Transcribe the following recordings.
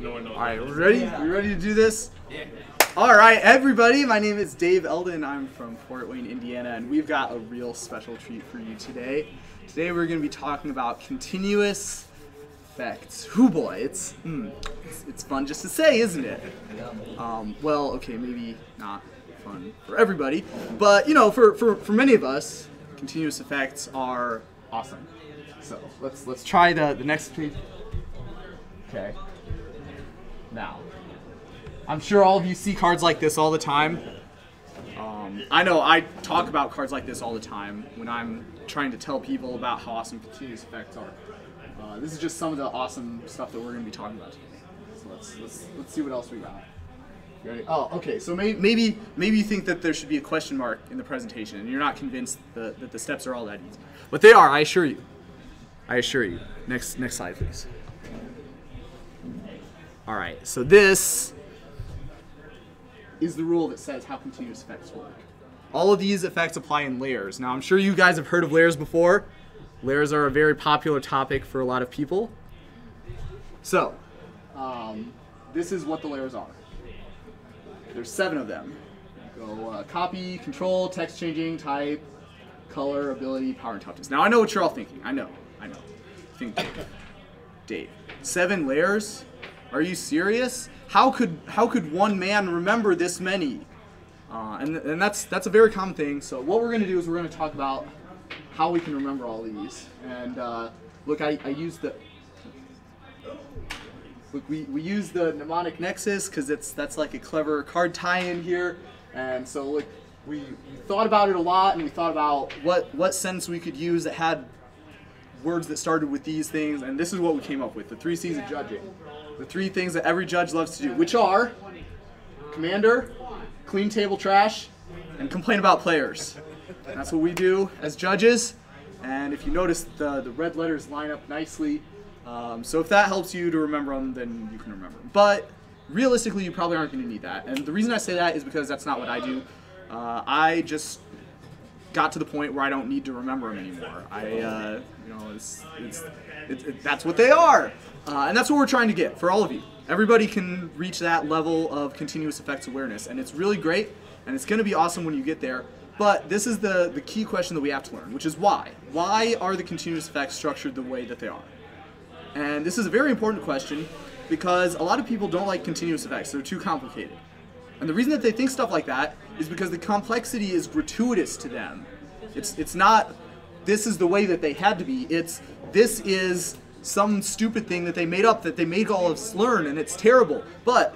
No one knows. All right, we ready? We ready to do this? Yeah. All right, everybody. My name is Dave Elden. I'm from Fort Wayne, Indiana, and we've got a real special treat for you today. Today we're going to be talking about continuous effects. Hoo boy, it's fun just to say, isn't it? Well, okay, maybe not fun for everybody, but you know, for many of us, continuous effects are awesome. So let's try the next page. Okay. Now, I'm sure all of you see cards like this all the time. I know I talk about cards like this all the time when I'm trying to tell people about how awesome continuous effects are. This is just some of the awesome stuff that we're going to be talking about today. So let's see what else we got. You ready? Oh, okay. So maybe you think that there should be a question mark in the presentation, and you're not convinced that the steps are all that easy, but they are. I assure you. I assure you. Next slide, please. All right. So this is the rule that says how continuous effects work. All of these effects apply in layers. Now, I'm sure you guys have heard of layers before. Layers are a very popular topic for a lot of people. So, this is what the layers are. There's 7 of them. Go copy, control, text changing, type, color, ability, power, and toughness. Now, I know what you're all thinking. I know. Think, Dave, 7 layers? Are you serious? How could one man remember this many? And that's a very common thing. So what we're going to do is we're going to talk about how we can remember all these. And look, I used the we use the mnemonic nexus because that's like a clever card tie-in here. And so look, we thought about it a lot, and we thought about what sentence we could use that had words that started with these things, and this is what we came up with: the 3 C's of judging. The 3 things that every judge loves to do, which are commander, clean table trash, and complain about players. And that's what we do as judges. And if you notice, the red letters line up nicely. So if that helps you to remember them, then you can remember them. But realistically, you probably aren't going to need that. And the reason I say that is because that's not what I do. I just got to the point where I don't need to remember them anymore. That's what they are. And that's what we're trying to get for all of you. Everybody can reach that level of continuous effects awareness, and it's really great, and it's going to be awesome when you get there. But this is the key question that we have to learn, which is why. Why are the continuous effects structured the way that they are? And this is a very important question because a lot of people don't like continuous effects. They're too complicated. And the reason that they think stuff like that is because the complexity is gratuitous to them. It's not, this is the way that they had to be. It's, this is some stupid thing that they made up, that they made all of us learn, and it's terrible. But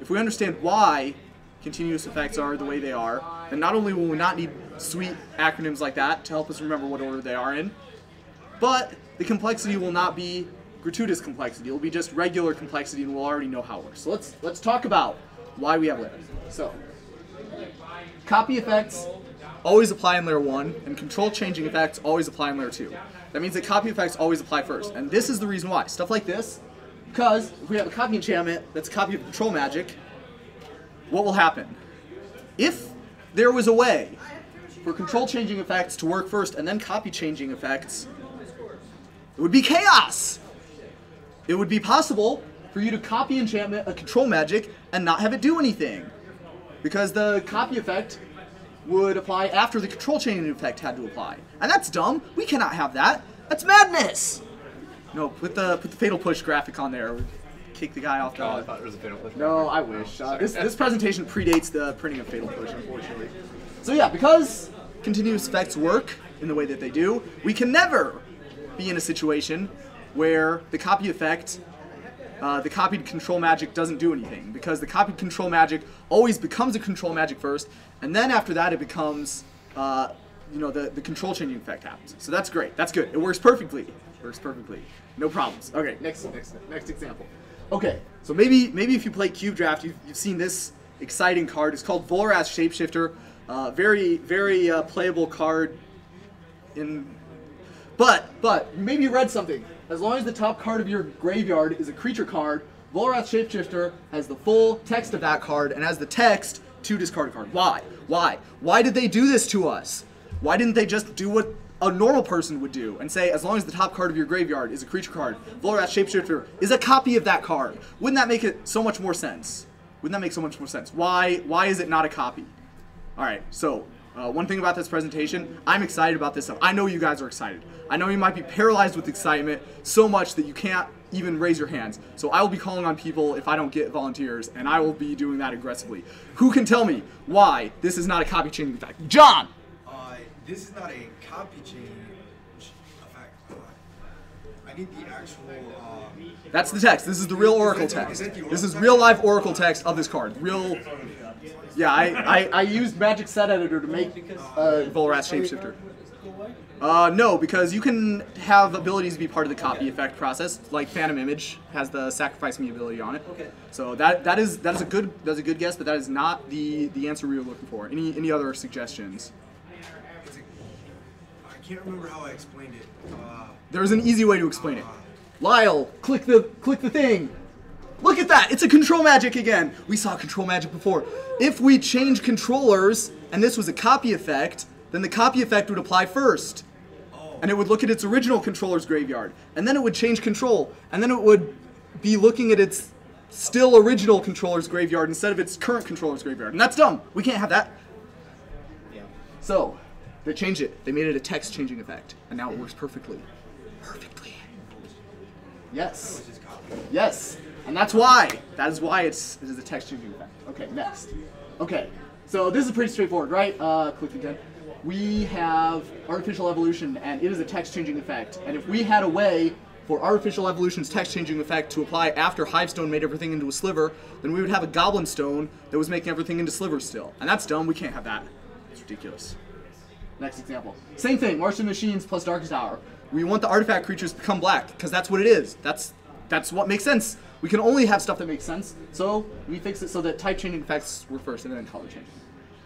if we understand why continuous effects are the way they are, then not only will we not need sweet acronyms like that to help us remember what order they are in, but the complexity will not be gratuitous complexity. It will be just regular complexity, and we'll already know how it works. So let's talk about why we have layers. So, copy effects always apply in layer 1, and control changing effects always apply in layer 2. That means that copy effects always apply first, and this is the reason why. Stuff like this, because if we have a copy enchantment that's a copy of control magic, what will happen? If there was a way for control changing effects to work first and then copy changing effects, it would be chaos! It would be possible for you to copy enchantment a control magic and not have it do anything, because the copy effect would apply after the control changing effect had to apply. And that's dumb. We cannot have that. That's madness! No, put the fatal push graphic on there. Kick the guy off the... Oh, I thought it was a fatal push. No, I wish. This presentation predates the printing of fatal push, unfortunately. So yeah, because continuous effects work in the way that they do, we can never be in a situation where the copy effect, the copied control magic doesn't do anything, because the copied control magic always becomes a control magic first, and then after that it becomes, the control changing effect happens. So that's great. That's good. It works perfectly. No problems. Okay, next example. Okay, so maybe if you play Cube Draft, you've seen this exciting card. It's called Volrath Shapeshifter. Very playable card. But maybe you read something. As long as the top card of your graveyard is a creature card, Volrath Shapeshifter has the full text of that card, and as the text to discard a card. Why? Why did they do this to us? Why didn't they just do what a normal person would do and say, as long as the top card of your graveyard is a creature card, Volrath Shapeshifter is a copy of that card. Wouldn't that make it so much more sense? Wouldn't that make so much more sense? Why is it not a copy? All right, so one thing about this presentation, I'm excited about this stuff. I know you guys are excited. I know you might be paralyzed with excitement so much that you can't even raise your hands. So I will be calling on people if I don't get volunteers, and I will be doing that aggressively. Who can tell me why this is not a copy chaining effect? John! This is not a copy chain effect. I need the actual... That's the text. This is the real Oracle text. This is real live Oracle text of this card. Real... Yeah, I used Magic Set Editor to make Volrath Shapeshifter. No, because you can have abilities be part of the copy effect process, like Phantom Image has the Sacrifice Me ability on it. Okay. So that is a good guess, but that is not the answer we were looking for. Any other suggestions? I can't remember how I explained it. There's an easy way to explain it. Lyle, click the thing. Look at that! It's a control magic again! We saw control magic before. If we change controllers, and this was a copy effect, then the copy effect would apply first. And it would look at its original controller's graveyard. And then it would change control. And then it would be looking at its still original controller's graveyard instead of its current controller's graveyard. And that's dumb. We can't have that. Yeah. So, they changed it. They made it a text changing effect. And now it works perfectly. Perfectly. Yes. Yes. And that's why. That is why it is a text changing effect. Okay, next. Okay, so this is pretty straightforward, right? Click again. We have Artificial Evolution, and it is a text changing effect. And if we had a way for Artificial Evolution's text changing effect to apply after Hivestone made everything into a sliver, then we would have a Goblin Stone that was making everything into slivers still. And that's dumb. We can't have that. It's ridiculous. Next example. Same thing, Martian Machines plus Darkest Hour. We want the artifact creatures to become black, because that's what it is. That's what makes sense. We can only have stuff that makes sense, so we fix it so that type changing effects were first and then color changing.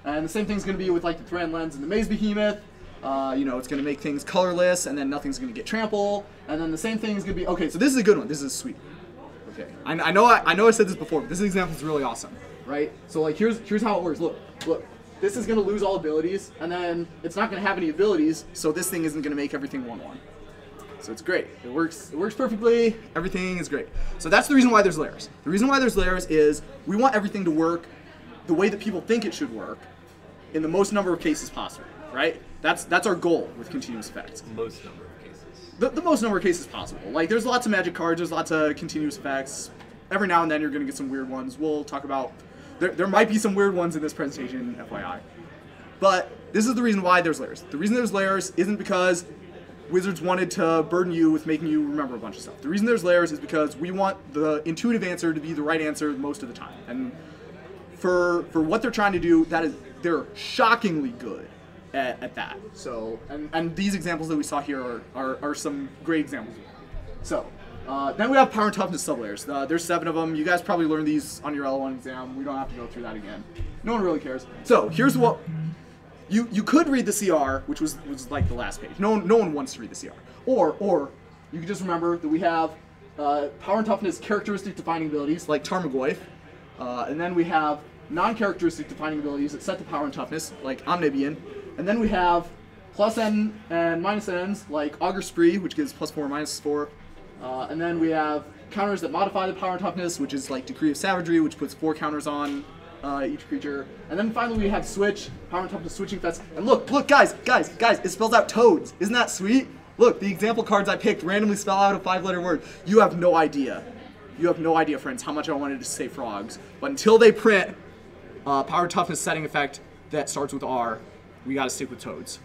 And the same thing's going to be with like the Thran Lens and the Maze Behemoth. You know, it's going to make things colorless, and then nothing's going to get trample. And then the same thing is going to be, okay, so this is a good one. This is sweet. Okay, I know I said this before, but this example is really awesome, right? So like here's how it works. Look. This is going to lose all abilities, and then it's not going to have any abilities, so this thing isn't going to make everything 1/1. So it's great. It works perfectly. Everything is great. So that's the reason why there's layers. The reason why there's layers is we want everything to work the way that people think it should work in the most number of cases possible, right? That's our goal with continuous effects. Most number of cases. The most number of cases possible. Like there's lots of magic cards, there's lots of continuous effects. Every now and then you're going to get some weird ones. We'll talk about there might be some weird ones in this presentation, FYI. But this is the reason why there's layers. The reason there's layers isn't because Wizards wanted to burden you with making you remember a bunch of stuff. The reason there's layers is because we want the intuitive answer to be the right answer most of the time. And for what they're trying to do, they're shockingly good at that. So, and these examples that we saw here are some great examples. So, then we have Power and Toughness sublayers. There's 7 of them. You guys probably learned these on your L1 exam. We don't have to go through that again. No one really cares. So, here's what... You could read the CR, which was like the last page. No one wants to read the CR. Or you can just remember that we have Power and Toughness characteristic defining abilities, like Tarmogoyf. And then we have non-characteristic defining abilities that set the Power and Toughness, like Omnibian. And then we have plus N and minus N's, like Augur Spree, which gives +4, -4. And then we have counters that modify the Power and Toughness, which is like Decree of Savagery, which puts 4 counters on each creature. And then finally we have Switch, Power and Toughness Switching Fest. And look, guys, it spells out toads. Isn't that sweet? Look, the example cards I picked randomly spell out a 5-letter word. You have no idea. You have no idea, friends, how much I wanted to say frogs. But until they print Power and Toughness setting effect that starts with R, we gotta stick with toads.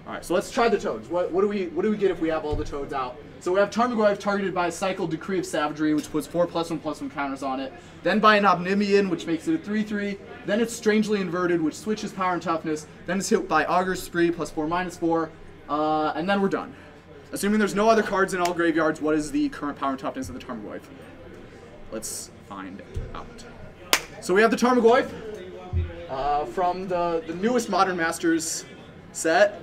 Alright, so let's try the toads. What do we get if we have all the toads out? So we have Tarmogoyf targeted by a cycle Decree of Savagery, which puts 4 +1/+1 counters on it. Then by an Omnibian, which makes it a 3/3. Then it's Strangely Inverted, which switches Power and Toughness. Then it's hit by Augur Spree, +4, -4. And then we're done. Assuming there's no other cards in all graveyards, what is the current Power and Toughness of the Tarmogoyf? Let's find out. So we have the Tarmogoyf from the newest Modern Masters set,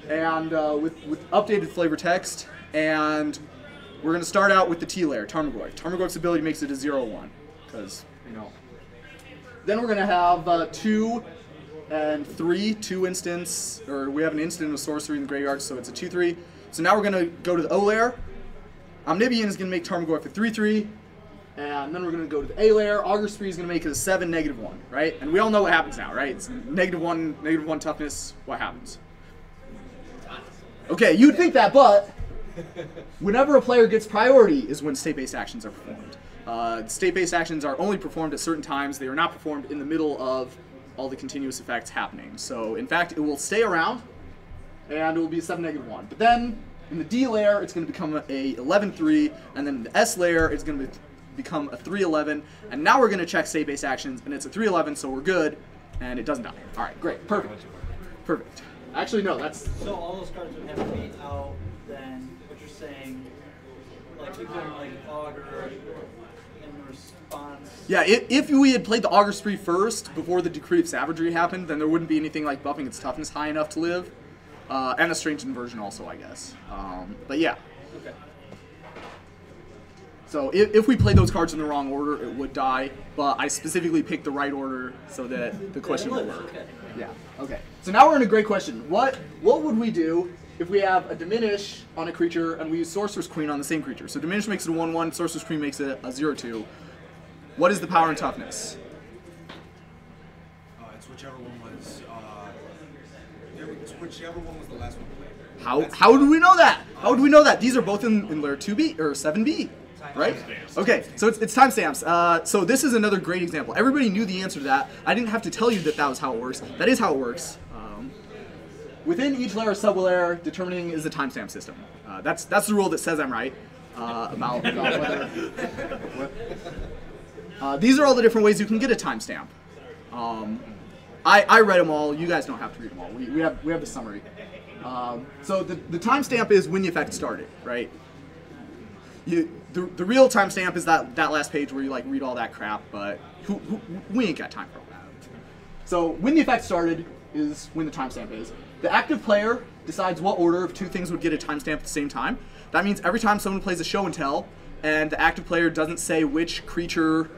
and with updated flavor text. And we're going to start out with the T layer, Tarmogoyf. Tarmogoyf's ability makes it a 0/1, because, you know. Then we're going to have 2 and 3, 2 instants, or we have an instant of sorcery in the graveyard, so it's a 2/3. So now we're going to go to the O layer. Omnibian is going to make Tarmogoyf a 3/3. And then we're going to go to the A layer. Augur Spree is going to make it a 7, -1, right? And we all know what happens now, right? It's -1 toughness. What happens? Okay, you'd think that, but whenever a player gets priority is when state-based actions are performed. State-based actions are only performed at certain times. They are not performed in the middle of all the continuous effects happening. So, in fact, it will stay around, and it will be a 7, -1. But then, in the D layer, it's going to become a 11/3, and then in the S layer, it's going to become a 3/11, and now we're going to check state-based actions, and it's a 3/11, so we're good, and it doesn't die. All right, great, perfect, perfect. Actually, no, that's... So all those cards would have to be out, then, what you're saying, like you couldn't, like, Augur in response... Yeah, if we had played the Augur Spree first, before the Decree of Savagery happened, then there wouldn't be anything like buffing its toughness high enough to live, and a Strange Inversion also, I guess. But yeah. Okay. So if we played those cards in the wrong order, it would die, but I specifically picked the right order so that the question would work. Okay. Yeah, okay. So now we're in a great question. What would we do if we have a Diminish on a creature and we use Sorcerer's Queen on the same creature? So Diminish makes it a 1/1, Sorcerer's Queen makes it a 0/2. What is the power and toughness? It's whichever one was. It's whichever one was the last one played. How do we know that? How do we know that? These are both in layer 2B or 7B. Right? Okay, so it's timestamps. So this is another great example. Everybody knew the answer to that. I didn't have to tell you that was how it works. That is how it works. Within each layer or sub-layer, determining is a timestamp system. That's the rule that says I'm right about whether... these are all the different ways you can get a timestamp. I read them all. You guys don't have to read them all. We have the summary. So the timestamp is when the effect started, right? The real timestamp is that last page where you like read all that crap, but we ain't got time for all that. So when the effect started is when the timestamp is. The active player decides what order of 2 things would get a timestamp at the same time. That means every time someone plays a show and tell, and the active player doesn't say which creature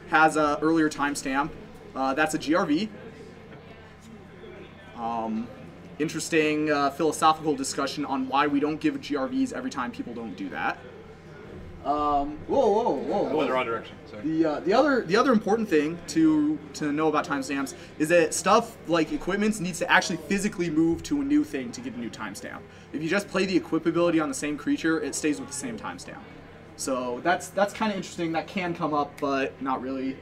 has a earlier timestamp, that's a GRV. Interesting philosophical discussion on why we don't give GRVs every time people don't do that. Whoa. The wrong direction. Sorry. The other important thing to know about timestamps is that stuff like equipments needs to actually physically move to a new thing to get a new timestamp. If you just play the equip ability on the same creature, it stays with the same timestamp. So that's kind of interesting. That can come up, but not really.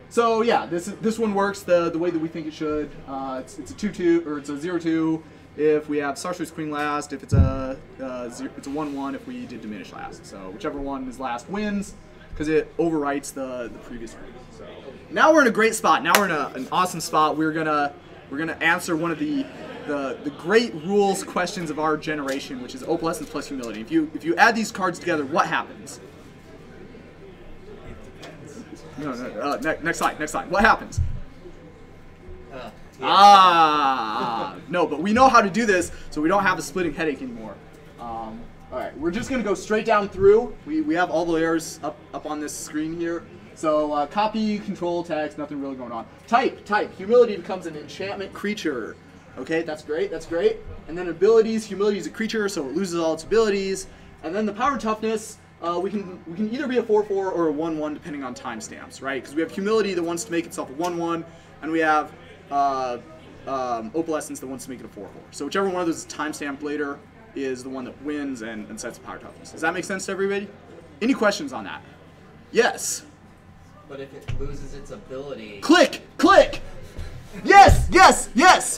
So yeah, this one works the way that we think it should. It's a 2/2 or it's a 0/2. If we have Sorcerer's Queen last, if it's a 1/1 if we did Diminish last. So whichever one is last wins, because it overwrites the previous one. So now we're in a great spot. Now we're in an awesome spot. We're gonna answer one of the great rules questions of our generation, which is Opalescence plus Humility. If you add these cards together, what happens? No. Next slide. What happens? No, but we know how to do this, so we don't have a splitting headache anymore. Alright, we're just going to go straight down through. We have all the layers up on this screen here. So, copy, control, text, nothing really going on. Type. Humility becomes an enchantment creature. Okay, that's great. And then abilities, Humility is a creature, so it loses all its abilities. And then the power and toughness, we can either be a 4/4 or a 1/1 depending on timestamps, right? Because we have Humility that wants to make itself a 1/1, and we have Opalescence that wants to make it a 4/4. So whichever one of those is timestamped later is the one that wins and sets the power toughness. Does that make sense to everybody? Any questions on that? Yes. But if it loses its ability... Click! Yes!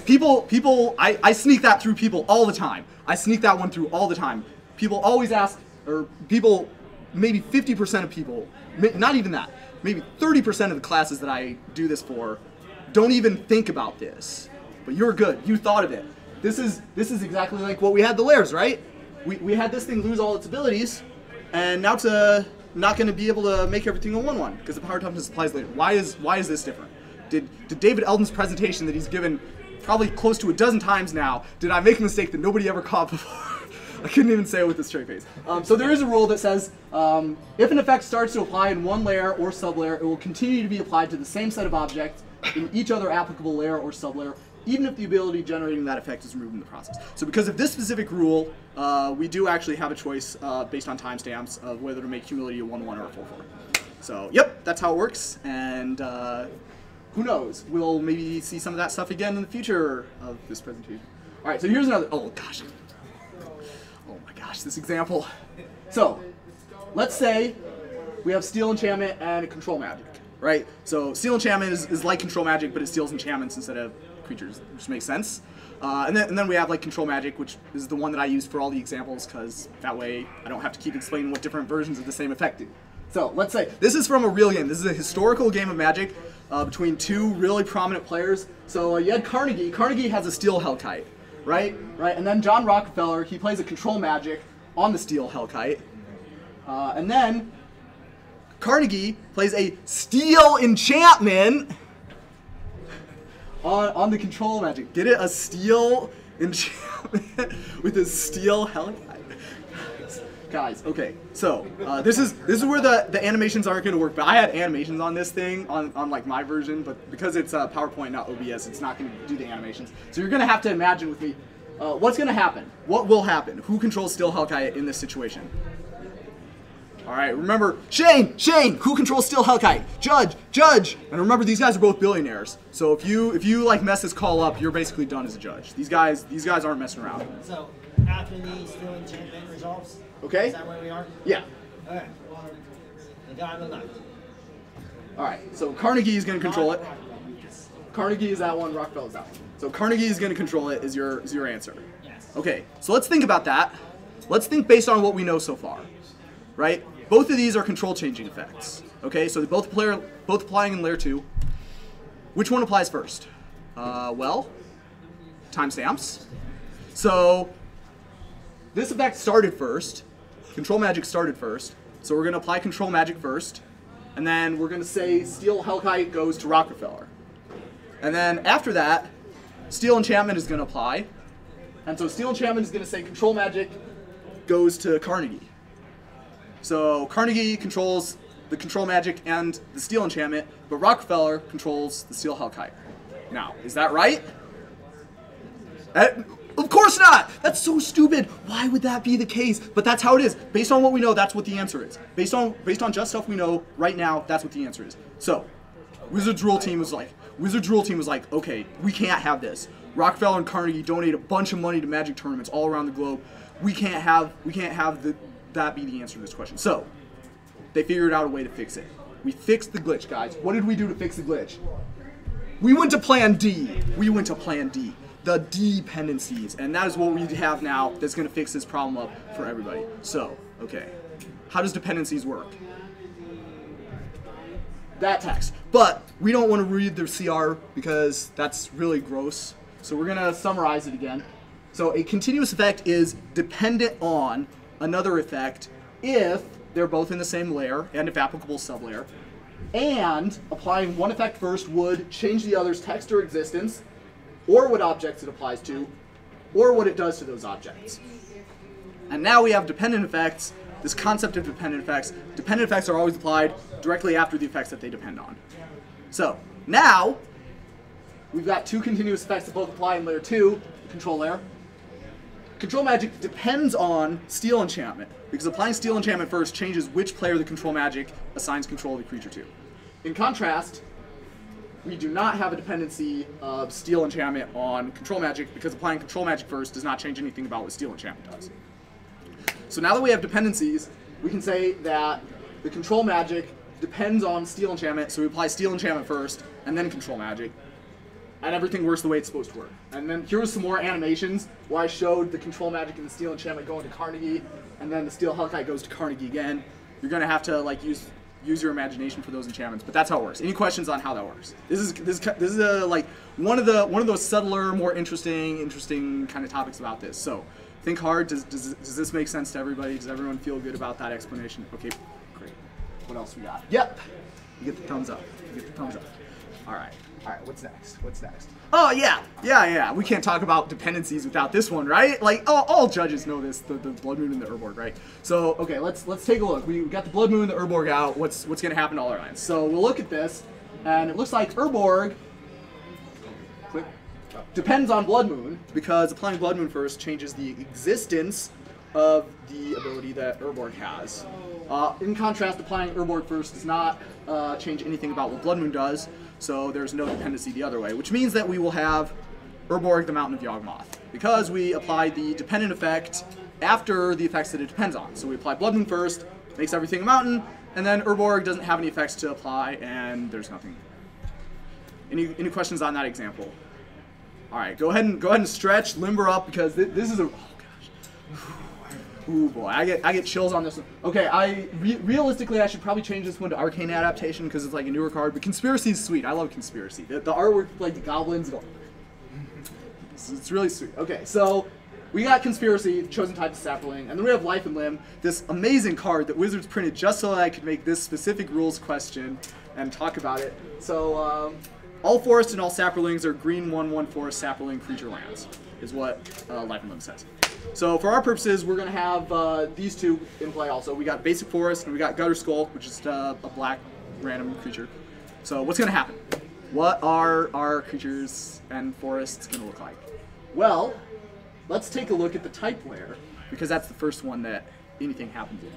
People, I sneak that through people all the time. I sneak that one through all the time. People always ask, or people, maybe 50% of people, not even that, maybe 30% of the classes that I do this for don't even think about this. But you're good. You thought of it. This is exactly like what we had the layers, right? We had this thing lose all its abilities, and now it's not going to be able to make everything a 1/1 because the power toughness applies later. Why is this different? Did David Elden's presentation that he's given probably close to a dozen times now, did I make a mistake that nobody ever caught before? I couldn't even say it with a straight face. So there is a rule that says if an effect starts to apply in one layer or sublayer, it will continue to be applied to the same set of objects in each other applicable layer or sublayer, even if the ability generating that effect is removed in the process. So because of this specific rule, we do actually have a choice based on timestamps of whether to make humility a 1-1 or a 4-4. So yep, that's how it works, and who knows, we'll maybe see some of that stuff again in the future of this presentation. All right, so here's another, oh gosh, this example. So let's say we have Steal Enchantment and a Control Magic, right? So Steal Enchantment is like Control Magic, but it steals enchantments instead of creatures, which makes sense. And then we have like Control Magic, which is the one that I use for all the examples, because that way I don't have to keep explaining what different versions of the same effect do. So let's say, this is from a real game. This is a historical game of Magic between two really prominent players. So you had Carnegie. Carnegie has a Steel Hellkite, right? And then John Rockefeller, he plays a Control Magic on the Steel Hellkite. And then Carnegie plays a Steel Enchantment on the Control Magic. Get it? A Steel Enchantment with a Steel Hellkite. Guys, okay, so this is where the animations aren't going to work, but I had animations on this thing, on like my version, but because it's PowerPoint, not OBS, it's not going to do the animations. So you're going to have to imagine with me, what's going to happen? What will happen? Who controls Steel Hellkite in this situation? All right, remember, Shane, who controls Steel Hellkite? Judge, and remember, these guys are both billionaires. So if you like mess this call up, you're basically done as a judge. These guys aren't messing around. So after the Steel Enchantment resolves, okay? Is that where we are? Yeah. Okay. The guy on the left. All right, so Carnegie is going to control it. Carnegie is that one, Rockefeller is that one. So Carnegie is going to control it is your answer. Yes. Okay, so let's think about that. Let's think based on what we know so far, right? Both of these are control changing effects. Okay, so both applying in layer 2. Which one applies first? Well, timestamps. So this effect started first. Control Magic started first. So we're going to apply Control Magic first. And then we're going to say Steel Hellkite goes to Rockefeller. And then after that, Steel Enchantment is going to apply. And so Steel Enchantment is going to say Control Magic goes to Carnegie. So Carnegie controls the Control Magic and the Steel Enchantment, but Rockefeller controls the Steel Hellkite. Now, is that right? Of course not! That's so stupid. Why would that be the case? But that's how it is. Based on what we know, that's what the answer is. Based on just stuff we know right now, that's what the answer is. So, Wizards Rule Team was like, okay, we can't have this. Rockefeller and Carnegie donate a bunch of money to Magic tournaments all around the globe. We can't have that be the answer to this question. So, they figured out a way to fix it. We fixed the glitch, guys. What did we do to fix the glitch? We went to Plan D. The dependencies, and that is what we have now that's going to fix this problem up for everybody. So, okay, how does dependencies work? That text, but we don't want to read the CR because that's really gross. So we're going to summarize it again. So a continuous effect is dependent on another effect if they're both in the same layer and if applicable sublayer, and applying one effect first would change the other's text or existence, or what objects it applies to, or what it does to those objects. And now we have dependent effects, this concept of dependent effects. Dependent effects are always applied directly after the effects that they depend on. So, now, we've got two continuous effects that both apply in layer 2, the control layer. Control Magic depends on Steel Enchantment, because applying Steel Enchantment first changes which player the Control Magic assigns control of the creature to. In contrast, we do not have a dependency of Steel Enchantment on Control Magic because applying Control Magic first does not change anything about what Steel Enchantment does. So now that we have dependencies, we can say that the Control Magic depends on Steel Enchantment, so we apply Steel Enchantment first, and then Control Magic, and everything works the way it's supposed to work. And then here's some more animations where I showed the Control Magic and the Steel Enchantment going to Carnegie, and then the Steel Hellkite goes to Carnegie again. You're going to have to like use your imagination for those enchantments, but that's how it works. Any questions on how that works? This is like one of those subtler, more interesting kind of topics about this. So think hard. Does this make sense to everybody? Does everyone feel good about that explanation? Okay, great. What else we got? Yep. You get the thumbs up. All right. What's next? Oh yeah. We can't talk about dependencies without this one, right? Like all judges know this, the Blood Moon and the Urborg, right? So okay, let's take a look. We got the Blood Moon and the Urborg out. What's going to happen to all our lines? So we'll look at this, and it looks like Urborg depends on Blood Moon, because applying Blood Moon first changes the existence of the ability that Urborg has. In contrast, applying Urborg first does not change anything about what Blood Moon does, so there's no dependency the other way, which means that we will have Urborg the Mountain of Yawgmoth, because we applied the dependent effect after the effects that it depends on. So we apply Blood Moon first, makes everything a mountain, and then Urborg doesn't have any effects to apply, and there's nothing. Any questions on that example? All right, go ahead and stretch, limber up, because this is a, oh gosh. Ooh boy, I get chills on this one. Okay, realistically I should probably change this one to Arcane Adaptation because it's like a newer card, but Conspiracy is sweet. I love Conspiracy. The artwork, like the goblins, it's really sweet. Okay, so we got Conspiracy, chosen type is Sapling, and then we have Life and Limb, this amazing card that Wizards printed just so that I could make this specific rules question and talk about it. So all forest and all saplings are green 1/1 forest sapling creature lands, is what Life and Limb says. So for our purposes, we're going to have these two in play also. We got Basic Forest and we got Gutter Skulk, which is a black random creature. So what's going to happen? What are our creatures and forests going to look like? Well, let's take a look at the type layer, because that's the first one that anything happens in.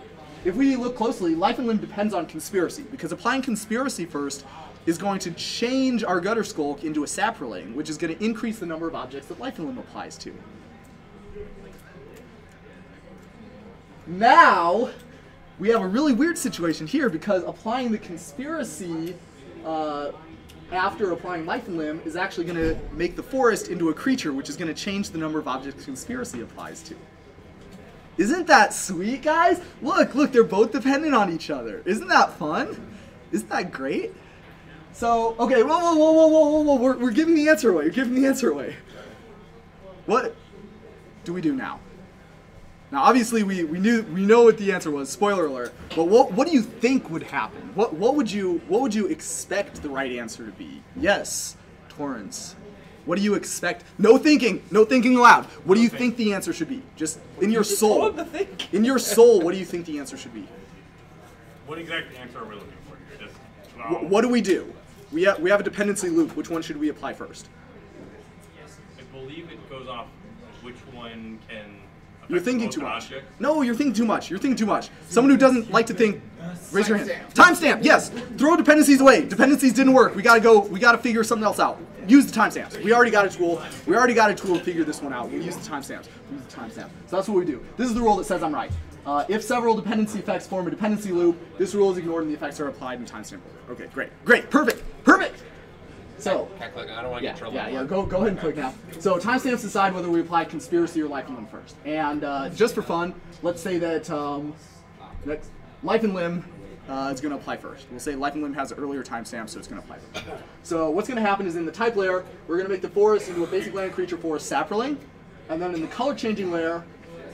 If we look closely, Life and Limb depends on Conspiracy, because applying Conspiracy first is going to change our Gutter Skulk into a Saproling, which is going to increase the number of objects that Life and Limb applies to. Now, we have a really weird situation here, because applying the Conspiracy after applying Life and Limb is actually going to make the forest into a creature, which is going to change the number of objects Conspiracy applies to. Isn't that sweet, guys? Look, they're both dependent on each other. Isn't that fun? Isn't that great? So, okay, whoa, we're giving the answer away. You're giving the answer away. What do we do now? Now, obviously, we know what the answer was. Spoiler alert. But what do you think would happen? What would you expect the right answer to be? Yes, Torrance. What do you expect? No thinking aloud. What do you think the answer should be? Just in your soul. In your soul, what do you think the answer should be? What exact answer are we looking for here? Just, what do we do? We have a dependency loop. Which one should we apply first? I believe it goes off which one can. You're thinking too much. Object. No, you're thinking too much. You're thinking too much. Someone who doesn't like to think, raise your hand. Timestamp. Yes. Throw dependencies away. Dependencies didn't work. We gotta figure something else out. Use the timestamps. We already got a tool. We already got a tool to figure this one out. We use the timestamps. So that's what we do. This is the rule that says I'm right. If several dependency effects form a dependency loop, this rule is ignored and the effects are applied in timestamp order. Okay, great, perfect. So, Can I click? I don't want to get in trouble. Yeah, go ahead and click now. So timestamps decide whether we apply Conspiracy or Life and Limb first. And just for fun, let's say that Life and Limb is going to apply first. We'll say Life and Limb has an earlier timestamp, so it's going to apply first. So what's going to happen is in the type layer, we're going to make the forest into a basic land creature forest Saproling. And then in the color changing layer,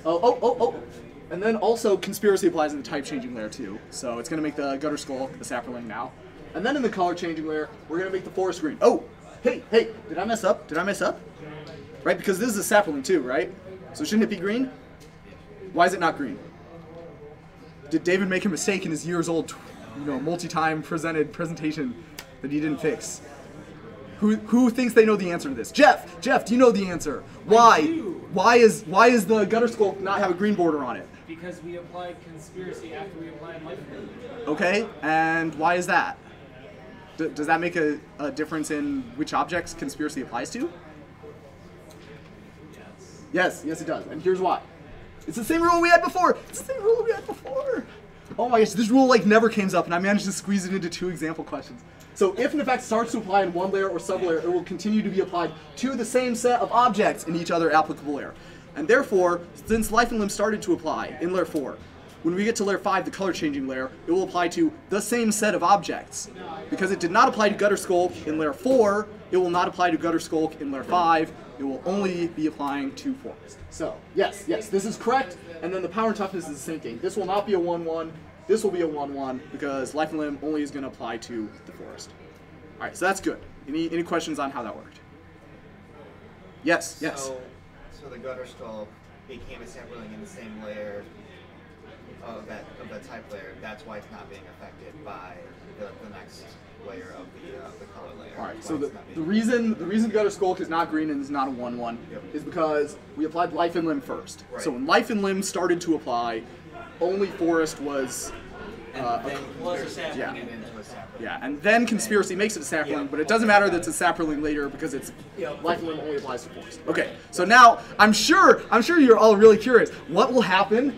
and then also Conspiracy applies in the type changing layer too. So it's going to make the Gutter Skull the Saproling now. And then in the color changing layer, we're going to make the forest green. Oh, hey, did I mess up? Right, because this is a sapling too, right? So shouldn't it be green? Why is it not green? Did David make a mistake in his years-old, multi-time presentation that he didn't fix? Who thinks they know the answer to this? Jeff, do you know the answer? Why? Why is the Gutter Skull not have a green border on it? Because we applied Conspiracy after we applied Life and Limb. Okay, and why is that? Does that make a difference in which objects Conspiracy applies to? Yes, it does. And here's why. It's the same rule we had before. Oh my gosh, this rule never came up, and I managed to squeeze it into 2 example questions. So if an effect starts to apply in one layer or sublayer, it will continue to be applied to the same set of objects in each other applicable layer. And therefore, since Life and Limb started to apply in layer 4, when we get to layer 5, the color changing layer, it will apply to the same set of objects. Because it did not apply to Gutter Skulk in layer 4, it will not apply to Gutter Skulk in layer 5, it will only be applying to forest. So, yes, this is correct, and then the power and toughness is the same thing. This will not be a 1/1, this will be a 1/1, because Life and Limb only is going to apply to the forest. Alright, so that's good. Any questions on how that worked? Yes. So the Gutter Skull became a sapling in the same layer of that type layer, that's why it's not being affected by the next layer of the color layer. All right, That's so why the it's not being reason Gutter Skulk is not green and is not a 1/1 is because we applied Life and Limb first. Right. So when Life and Limb started to apply, only Forest was then Was a sapling. yeah. and into a sapling. Yeah, and then Conspiracy makes it a sapling, Yeah. but it doesn't matter that it's a sapling later because it's Yeah. Life and Limb only applies to Forest. Okay, so now I'm sure you're all really curious. What will happen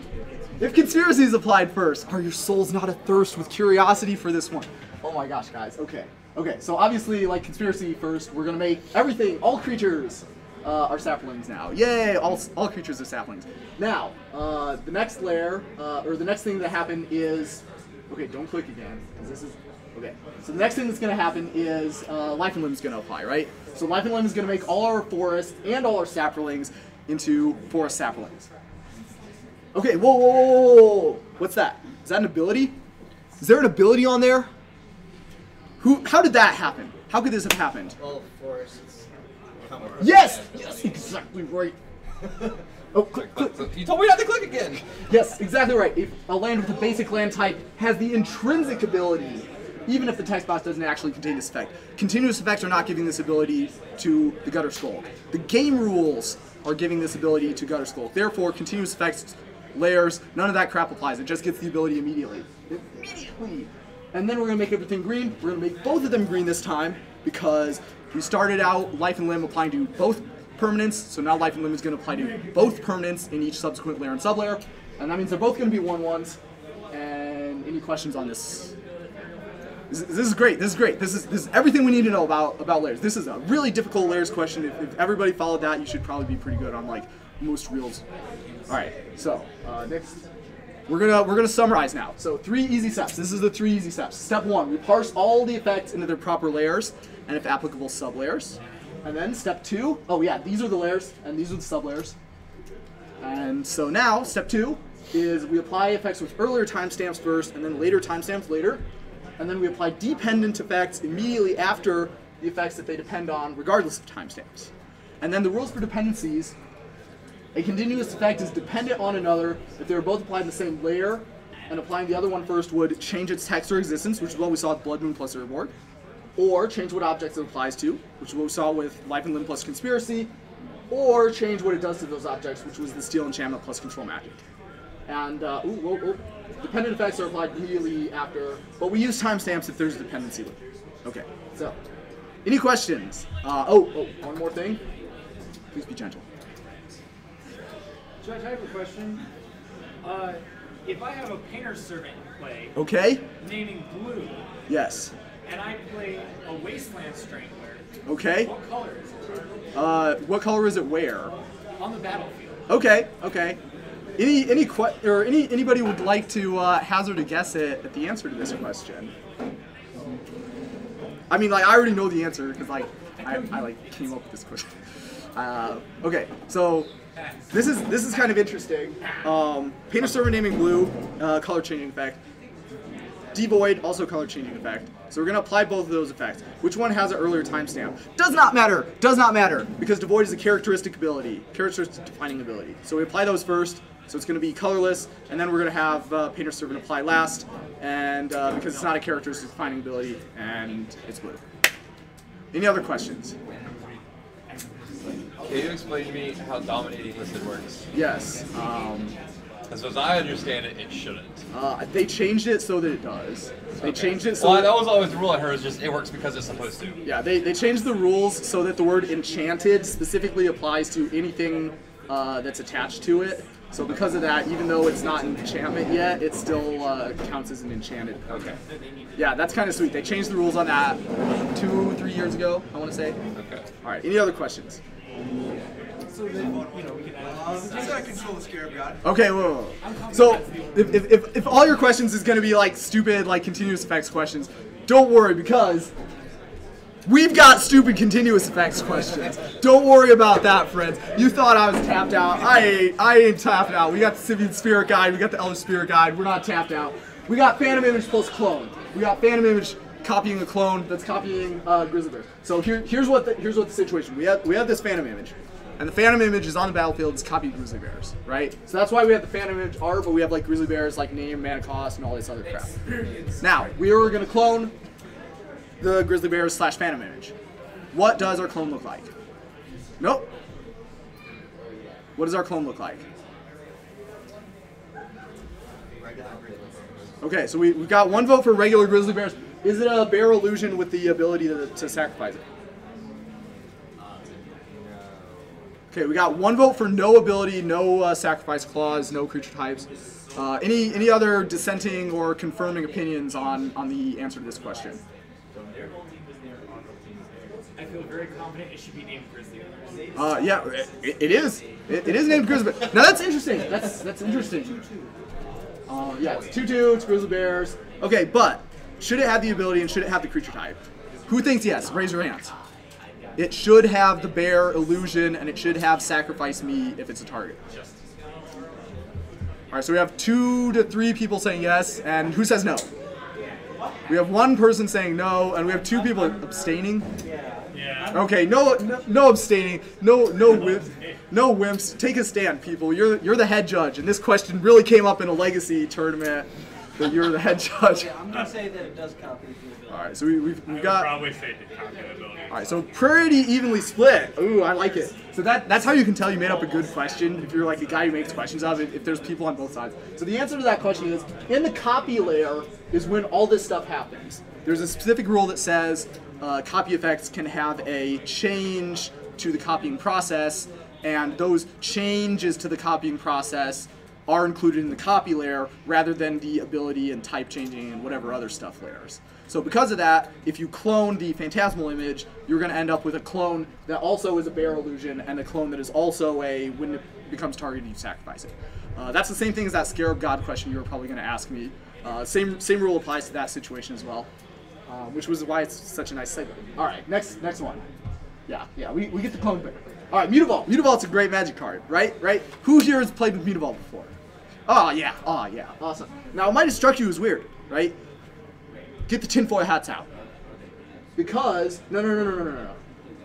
if Conspiracy is applied first? Are your souls not athirst with curiosity for this one? Oh my gosh, guys. Okay. Okay, so obviously, like Conspiracy first, we're gonna make everything, all creatures are saplings now. Yay! All creatures are saplings. Now, the next layer, or the next thing that happened is, okay, don't click again, because this is, okay. So the next thing that's gonna happen is Life and Limb is gonna apply, right? So Life and Limb is gonna make all our forest and all our saplings into forest saplings. Okay, whoa. What's that? Is that an ability? Is there an ability on there? How did that happen? How could this have happened? Well, forests come around. Yes! Yes, exactly right. Oh, click. You told me not to click again. Yes, exactly right. If a land with a basic land type has the intrinsic ability, even if the text box doesn't actually contain this effect. Continuous effects are not giving this ability to the Gutter Skulk. The game rules are giving this ability to Gutter Skulk. Therefore, continuous effects, layers, none of that crap applies. It just gets the ability immediately. And then we're going to make everything green. We're going to make both of them green this time because we started out Life and Limb applying to both permanents, so now Life and Limb is going to apply to both permanents in each subsequent layer and sublayer. And that means they're both going to be 1/1s. And any questions on this? This is great. This is everything we need to know about layers. This is a really difficult layers question. If everybody followed that, you should probably be pretty good on like most reels. All right. So next, we're gonna summarize now. So 3 easy steps. This is the 3 easy steps. Step 1: we parse all the effects into their proper layers and, if applicable, sublayers. And then step 2. Oh yeah, these are the layers and these are the sublayers. And so now step 2 is we apply effects with earlier timestamps first, and then later timestamps later. And then we apply dependent effects immediately after the effects that they depend on, regardless of timestamps. And then the rules for dependencies: a continuous effect is dependent on another if they were both applied in the same layer, and applying the other one first would change its text or existence, which is what we saw with Blood Moon plus Reward, or change what objects it applies to, which is what we saw with Life and Limb plus Conspiracy, or change what it does to those objects, which was the Steel Enchantment plus Control Magic. And, dependent effects are applied immediately after, but we use timestamps if there's a dependency loop. Okay, so, any questions? One more thing. Please be gentle. Judge, I have a question. If I have a painter's servant in play, Okay? naming Blue, Yes. and I play a Wasteland Strangler, Okay? what color is it? What color is it where? On the battlefield. Okay. Anybody would like to hazard a guess at the answer to this question? I mean, like, I already know the answer because I came up with this question. Okay, so this is kind of interesting. Painter servant naming Blue, color changing effect. Devoid, also color changing effect. So we're gonna apply both of those effects. Which one has an earlier timestamp? Does not matter, because Devoid is a characteristic defining ability. So we apply those first. So it's gonna be colorless, and then we're gonna have Painter servant apply last, and because it's not a characteristic defining ability, and it's blue. Any other questions? Can you explain to me how dominating listed works? Yes. Because as I understand it, it shouldn't. They changed it so that it does. They changed it so Well, that, that was always the rule I heard, is just it works because it's supposed to. yeah, they changed the rules so that the word enchanted specifically applies to anything that's attached to it. So because of that, even though it's not an enchantment yet, it still counts as an enchanted. Okay. Yeah, that's kind of sweet. They changed the rules on that 2-3 years ago, I want to say. Okay. All right, any other questions? So then, we can Who's gonna control the Scarab God? Okay, whoa. So if all your questions is gonna be like stupid, like continuous effects questions, don't worry, because we've got stupid continuous effects questions. Don't worry about that, friends. You thought I was tapped out. I ain't tapped out. We got the Sibian Spirit Guide. We got the Elder Spirit Guide. We're not tapped out. We got Phantom Image plus Clone. We got Phantom Image copying a clone that's copying Grizzly Bear. So here's what the situation. We have this Phantom Image. and the phantom image is on the battlefield. It's copied grizzly bears, right? So that's why we have the phantom image art, but we have like grizzly bears, like name, mana cost, and all this other crap. Now we are going to clone the grizzly bears / phantom image. What does our clone look like? Nope. What does our clone look like? Okay, so we've got 1 vote for regular grizzly bears. Is it a bear illusion with the ability to sacrifice it? Okay, we got 1 vote for no ability, no sacrifice clause, no creature types. Any other dissenting or confirming opinions on the answer to this question? I feel very confident it should be named Grizzly. Yeah, it is. It is named Grizzly Bear. Now that's interesting. That's interesting. Yeah, it's 2/2. It's Grizzly Bears. Okay, but should it have the ability and should it have the creature type? Who thinks yes? Raise your hands. It should have the bear illusion and it should have sacrifice me if it's a target. All right, so we have 2 to 3 people saying yes, and who says no? We have 1 person saying no, and we have 2 people abstaining. Yeah. Okay, no abstaining, no wimps. Take a stand, people. You're the head judge, and this question really came up in a legacy tournament. That you're the head judge. Okay, I'm gonna say that it does copy the ability. All right, so we've got. Probably say the copy ability. All right, so pretty evenly split. Ooh, I like it. So that's how you can tell you made up a good question. If you're like a guy who makes questions out of it, if there's people on both sides. So the answer to that question is in the copy layer is when all this stuff happens. There's a specific rule that says copy effects can have a change to the copying process, and those changes to the copying process are included in the copy layer rather than the ability and type changing and whatever other stuff layers. So because of that, if you clone the phantasmal image, you're going to end up with a clone that also is a bear illusion and a clone that is also a, when it becomes targeted, you sacrifice it. That's the same thing as that Scarab God question you were probably going to ask me. Same rule applies to that situation as well, which was why it's such a nice segment. All right, next one. Yeah, we get the clone bear. All right, Mutavault. Mutavault's a great Magic card, right? Who here has played with Mutavault before? Oh yeah, awesome. Now it might have struck you as weird, right? Get the tinfoil hats out. Because, no.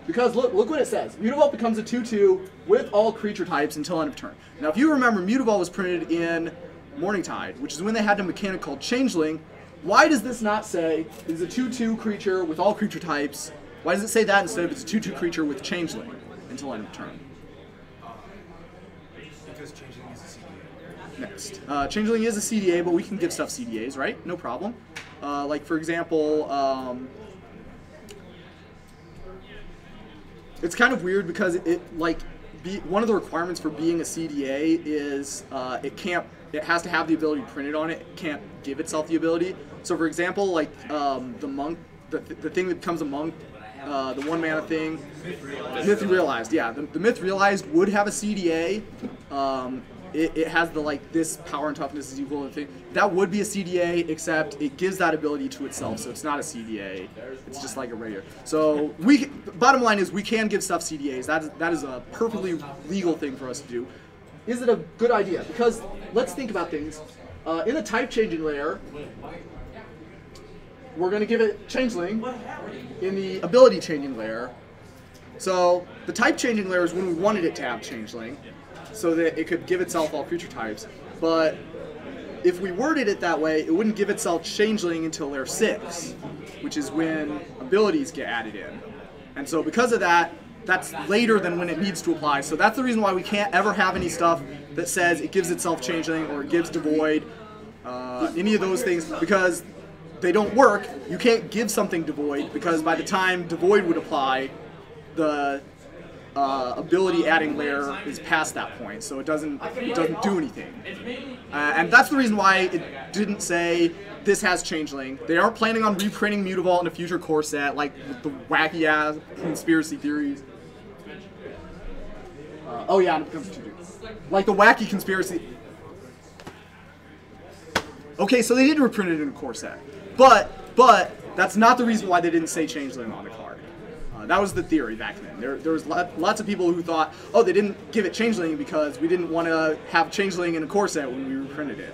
Because look what it says. Mutavault becomes a 2/2 with all creature types until end of turn. Now if you remember, Mutavault was printed in Morningtide, which is when they had a mechanic called Changeling. Why does this not say it is a 2/2 creature with all creature types? Why does it say that instead of it's a 2/2 creature with Changeling until end of turn? Because Changeling is a CDA. Next. Changeling is a CDA, but we can give stuff CDAs, right? No problem. Like, for example, it's kind of weird because one of the requirements for being a CDA is it has to have the ability printed on it. It can't give itself the ability. So, for example, like the monk, the thing that becomes a monk, the 1 mana thing, Myth Realized. Yeah, the Myth Realized would have a CDA. It has the this power and toughness is equal to the thing. That would be a CDA, except it gives that ability to itself, so it's not a CDA. It's just like a regular. So bottom line is we can give stuff CDAs. That is a perfectly legal thing for us to do. Is it a good idea? Because let's think about things. In the type changing layer, we're going to give it Changeling. In the ability changing layer, so the type changing layer is when we wanted it to have Changeling, so that it could give itself all creature types. But if we worded it that way, it wouldn't give itself Changeling until layer 6, which is when abilities get added in. And so because of that, that's later than when it needs to apply. So that's the reason why we can't ever have any stuff that says it gives itself Changeling or it gives Devoid, any of those things, because they don't work. You can't give something Devoid because by the time Devoid would apply, the ability adding layer is past that point, so it doesn't do anything. And that's the reason why it didn't say this has Changeling. They aren't planning on reprinting Mutavault in a future core set, like with the wacky ass conspiracy theories. Oh yeah, and it becomes 2/2. Like the wacky conspiracy. Okay, so they did reprint it in a core set, but that's not the reason why they didn't say Changeling on the card. That was the theory back then. There was lots of people who thought, oh, they didn't give it Changeling because we didn't want to have Changeling in a core set when we reprinted it.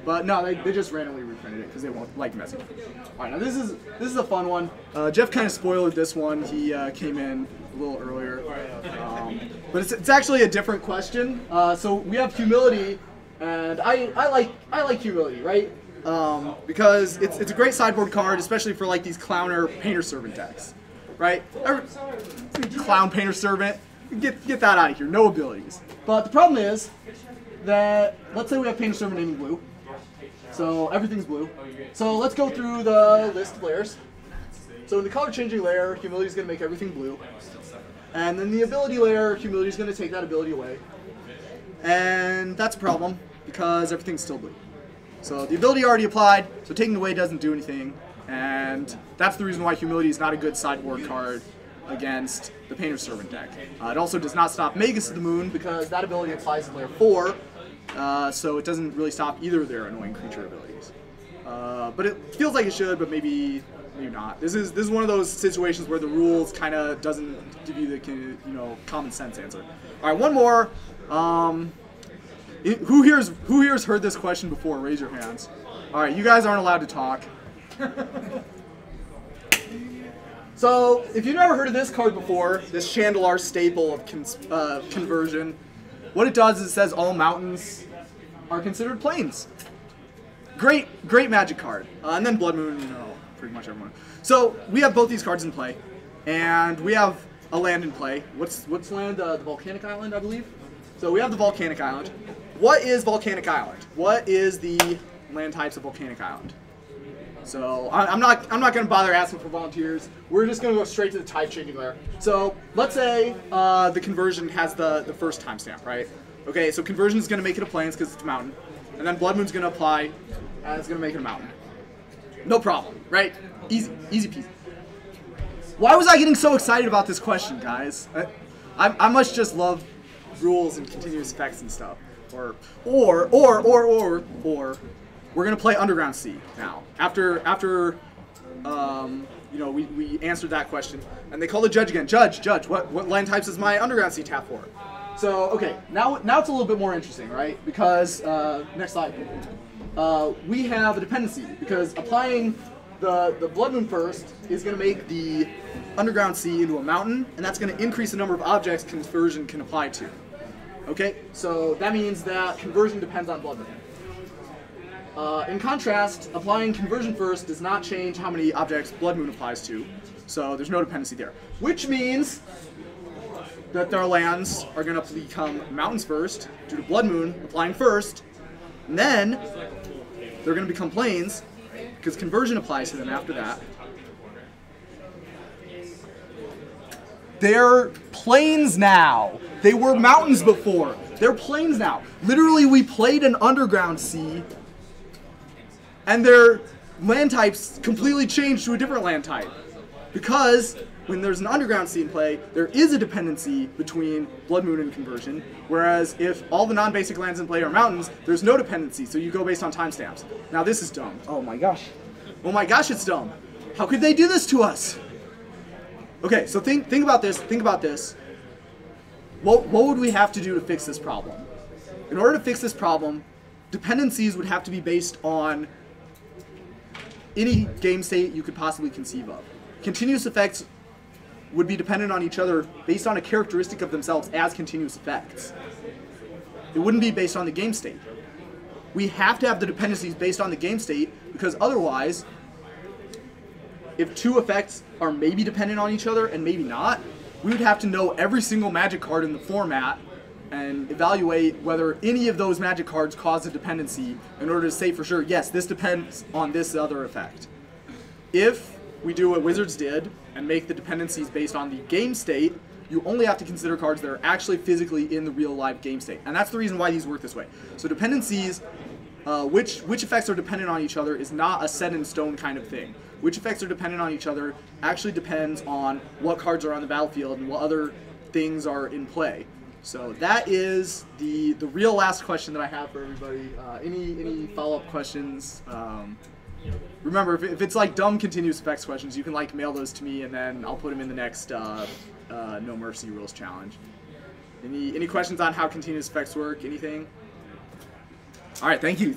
But no, they just randomly reprinted printed it because they won't like messing with it. All right, now this is a fun one. Jeff kind of spoiled this one. He came in a little earlier, but it's actually a different question. So we have humility, and I like humility, right? Because it's a great sideboard card, especially for like these clowner painter servant decks, right? Clown painter servant, get that out of here. No abilities. But the problem is that let's say we have painter servant in blue, so everything's blue. So let's go through the list of layers. So in the color changing layer, humility is going to make everything blue, and then the ability layer, humility is going to take that ability away, and that's a problem because everything's still blue. So the ability already applied, so taking it away doesn't do anything, and that's the reason why humility is not a good sideboard card against the Painter's Servant deck. It also does not stop Magus of the Moon because that ability applies in layer 4, so it doesn't really stop either of their annoying creature abilities. But it feels like it should, but maybe not. This is one of those situations where the rules kind of doesn't give you the common sense answer. All right, one more. Who here's heard this question before? Raise your hands. All right, you guys aren't allowed to talk. So, if you've never heard of this card before, this Chandelar staple of conversion, what it does is it says all mountains are considered plains. Great magic card. And then Blood Moon, pretty much everyone. So, we have both these cards in play, and we have a land in play. What's land? The Volcanic Island, I believe. So we have the Volcanic Island. What is Volcanic Island? What is the land types of Volcanic Island? So I'm not going to bother asking for volunteers. We're just going to go straight to the type changing layer. So let's say the conversion has the first timestamp, right? Okay, so conversion is going to make it a plains because it's a mountain, and then Blood Moon's going to apply, and it's going to make it a mountain. No problem, right? Easy peasy. Why was I getting so excited about this question, guys? I must just love rules and continuous effects and stuff. Or we're gonna play Underground Sea now. After we answered that question, and they call the judge again. Judge, what land types is my Underground Sea tap for? So okay, now it's a little bit more interesting, right? Because next slide. We have a dependency because applying the Blood Moon first is going to make the Underground Sea into a mountain, and that's going to increase the number of objects conversion can apply to. Okay, so that means that conversion depends on Blood Moon. In contrast, applying conversion first does not change how many objects Blood Moon applies to, so there's no dependency there. Which means that their lands are going to become mountains first, due to Blood Moon applying first, and then they're going to become plains, because conversion applies to them after that. They're plains now. They were mountains before. They're plains now. Literally, we played an Underground Sea, and their land types completely changed to a different land type. Because when there's an Underground Sea in play, there is a dependency between Blood Moon and conversion, whereas if all the non-basic lands in play are mountains, there's no dependency, so you go based on timestamps. Now this is dumb. Oh my gosh. Oh my gosh, it's dumb. How could they do this to us? Okay, so think about this. Think about this. What would we have to do to fix this problem? In order to fix this problem, dependencies would have to be based on any game state you could possibly conceive of. Continuous effects would be dependent on each other based on a characteristic of themselves as continuous effects. It wouldn't be based on the game state. We have to have the dependencies based on the game state because otherwise, if two effects are maybe dependent on each other and maybe not, we would have to know every single magic card in the format and evaluate whether any of those magic cards cause a dependency in order to say for sure, yes, this depends on this other effect. If we do what Wizards did and make the dependencies based on the game state, you only have to consider cards that are actually physically in the real live game state. And that's the reason why these work this way. So dependencies, which effects are dependent on each other is not a set in stone kind of thing. Which effects are dependent on each other actually depends on what cards are on the battlefield and what other things are in play. So that is the real last question that I have for everybody. Any follow-up questions? Remember, if it's like dumb continuous effects questions, you can like mail those to me, and then I'll put them in the next No Mercy Rules challenge. Any questions on how continuous effects work? Anything? All right, thank you.